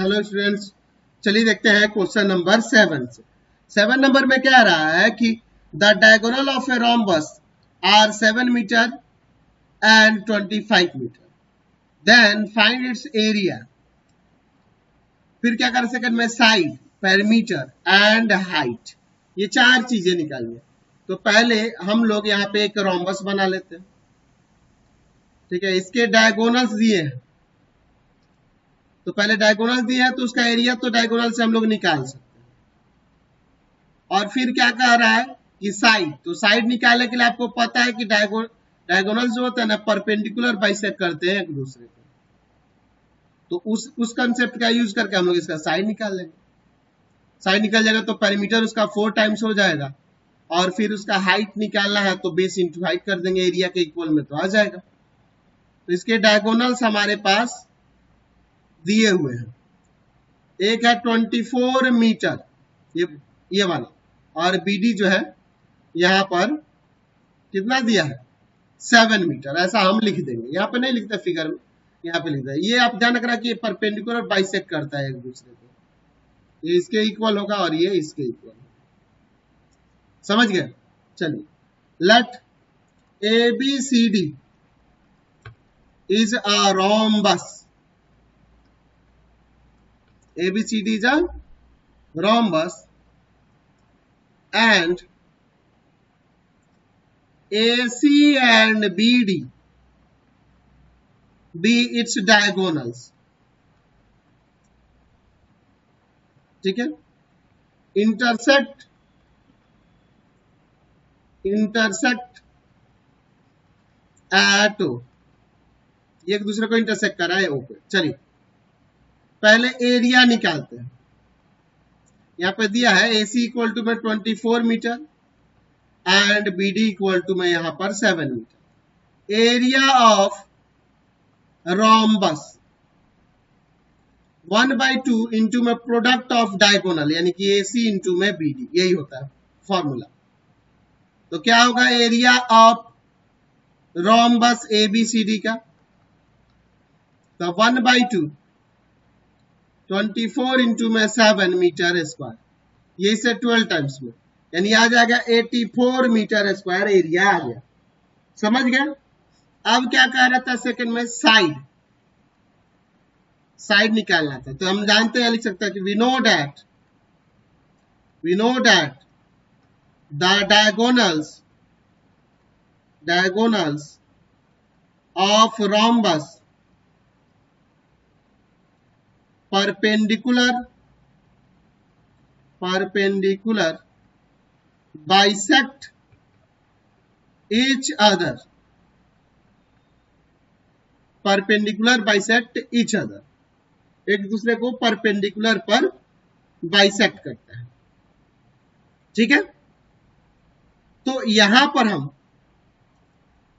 Hello students, चलिए देखते हैं क्वेश्चन नंबर 7 से। 7 नंबर में क्या रहा है कि the diagonal of a rhombus are 7 metre and 25 metre, then find its area. फिर क्या कर सेकंड में साइड, पेरीमीटर एंड हाइट, ये चार चीजें निकालनी है। तो पहले हम लोग यहाँ पे एक रोम्बस बना लेते हैं, ठीक है। इसके डायगोनल्स दिए हैं, तो पहले डायगोनल दिया है तो उसका एरिया तो डायगोनल से हम लोग निकाल सकते हैं। और फिर क्या कह रहा है कि साइड, तो साइड निकालने के लिए आपको पता है कि डायगोनल जो होता है ना, परपेंडिकुलर बाइसेक्ट करते हैं एक दूसरे को। तो उस कंसेप्ट का यूज करके हम लोग इसका साइड निकाल लेंगे। साइड निकल जाएगा तो पेरीमीटर उसका 4 टाइम्स हो जाएगा, और फिर उसका हाइट निकालना है तो बेस इंटू हाइट कर देंगे, एरिया के इक्वल में तो आ जाएगा। तो इसके डायगोनल्स हमारे पास दिए हुए हैं। एक है 24 मीटर, ये वाला, और बीडी जो है यहां पर कितना दिया है 7 मीटर, ऐसा हम लिख देंगे। यहाँ पे नहीं लिखते फिगर में, यहाँ पे लिखते हैं। ये आप ध्यान रखना कि परपेंडिकुलर बाइसेक्ट करता है एक दूसरे को, ये इसके इक्वल होगा और ये इसके इक्वल, समझ गए। चलिए, let ABCD is a rhombus. ABCD is a rhombus and AC and BD be its diagonals, ठीक है। इंटरसेक्ट एट O, ये एक दूसरे को इंटरसेक्ट कर रहा है O पे। चलिए पहले एरिया निकालते हैं। यहाँ पे दिया है AC इक्वल टू में 24 metre and BD equal to में यहाँ पर 7 metre. Area of rhombus 1/2 into में प्रोडक्ट ऑफ डायगोनल, यानी कि AC इंटू में BD, यही होता है फॉर्मूला। तो क्या होगा एरिया ऑफ रोम्बस ABCD का, तो 1/2 24 इंटू में 7 मीटर स्क्वायर, ये इसे 12 टाइम्स में, यानी आ जाएगा 84 मीटर स्क्वायर एरिया आ गया, समझ गए। अब क्या कह रहा था सेकंड में साइड निकालना था। तो हम जानते हैं, लिख सकते हैं कि we know that the diagonals of rhombus perpendicular bisect each other, एक दूसरे को परपेंडिकुलर पर बाइसेक्ट करता है, ठीक है। तो यहां पर हम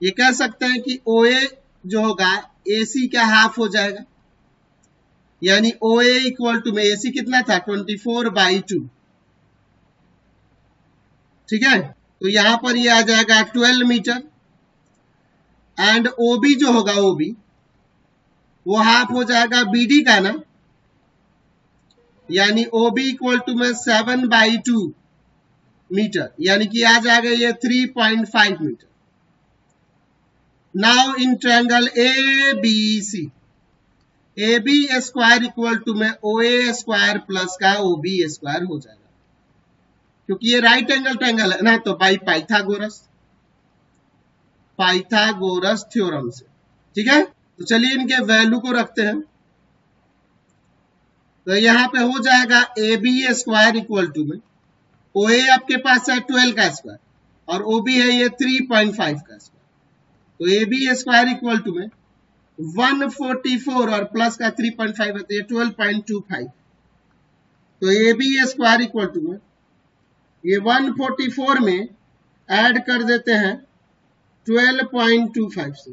ये कह सकते हैं कि OA जो होगा AC का हाफ हो जाएगा, यानी OA इक्वल टू में AC कितना था 24/2, ठीक है। तो यहां पर ये आ जाएगा 12 मीटर एंड OB जो होगा OB वो हाफ हो जाएगा BD का ना, यानी OB इक्वल टू में 7/2 मीटर, यानी कि आ जाएगा ये 3.5 metre. Now in triangle ABC, AB square equal to में OA स्क्वायर प्लस का OB स्क्वायर हो जाएगा, क्योंकि ये राइट एंगल ट्रायंगल है ना, तो बाई पाइथागोरस थ्योरम से, ठीक है। तो चलिए इनके वैल्यू को रखते हैं। तो यहाँ पे हो जाएगा AB स्क्वायर इक्वल टू में OA आपके पास है 12 का स्क्वायर और OB है ये 3.5 का स्क्वायर, तो AB स्क्वायर इक्वल टू में 144 और प्लस का 3.5 है तो ये 12.25। तो AB स्क्वायर इक्वल टू में ये 144 में ऐड कर देते हैं 12.25 से,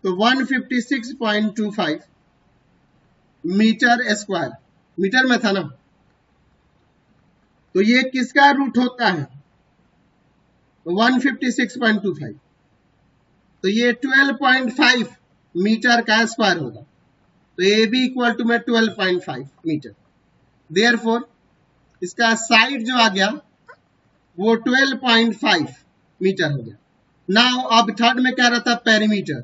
तो 156.25 मीटर स्क्वायर, मीटर में था ना, तो ये किसका रूट होता है 156.25, तो ये 12.5 मीटर का स्क्वायर होगा। तो तो ए बी इक्वल टू में 12.5 मीटर। देयरफॉर इसका साइड जो आ गया वो 12.5 मीटर हो गया। नाउ अब थर्ड में क्या रहता पेरीमीटर,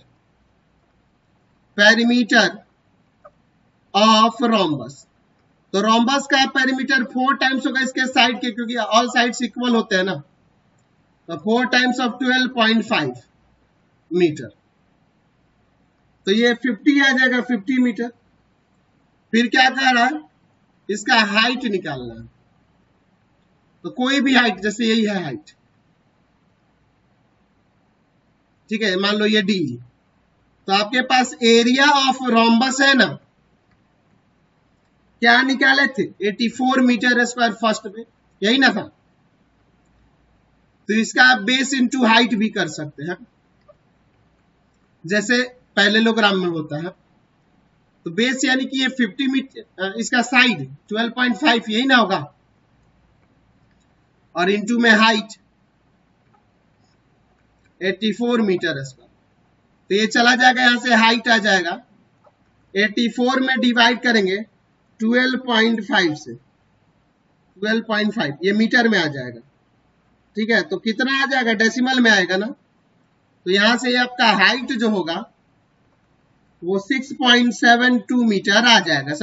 पेरीमीटर ऑफ रोम्बस। तो रोम्बस का पेरीमीटर 4 टाइम्स होगा इसके साइड के, क्योंकि ऑल साइड्स इक्वल होते हैं ना, तो 4 टाइम्स ऑफ 12.5 मीटर, तो ये 50 आ जाएगा, 50 मीटर। फिर क्या कह रहा है, इसका हाइट निकालना है। तो कोई भी हाइट, जैसे यही है हाइट, ठीक है, मान लो ये डी, तो आपके पास एरिया ऑफ रोम्बस है ना, क्या निकाले थे 84 मीटर स्क्वायर फर्स्ट में, यही ना था। तो इसका आप बेस इंटू हाइट भी कर सकते हैं, जैसे पैरेललोग्राम में होता है। तो बेस यानी कि ये 50 मीटर, इसका साइड 12.5 यही ना होगा, और इंटू में हाइट 84 मीटर स्क्वायर। तो ये चला जाएगा, यहां से हाइट आ जाएगा, 84 में डिवाइड करेंगे 12.5 से, 12.5 ये मीटर में आ जाएगा, ठीक है। तो कितना आ जाएगा, डेसिमल में आएगा ना, तो यहां से आपका हाइट जो होगा वो 6.72 मीटर आ जाएगा।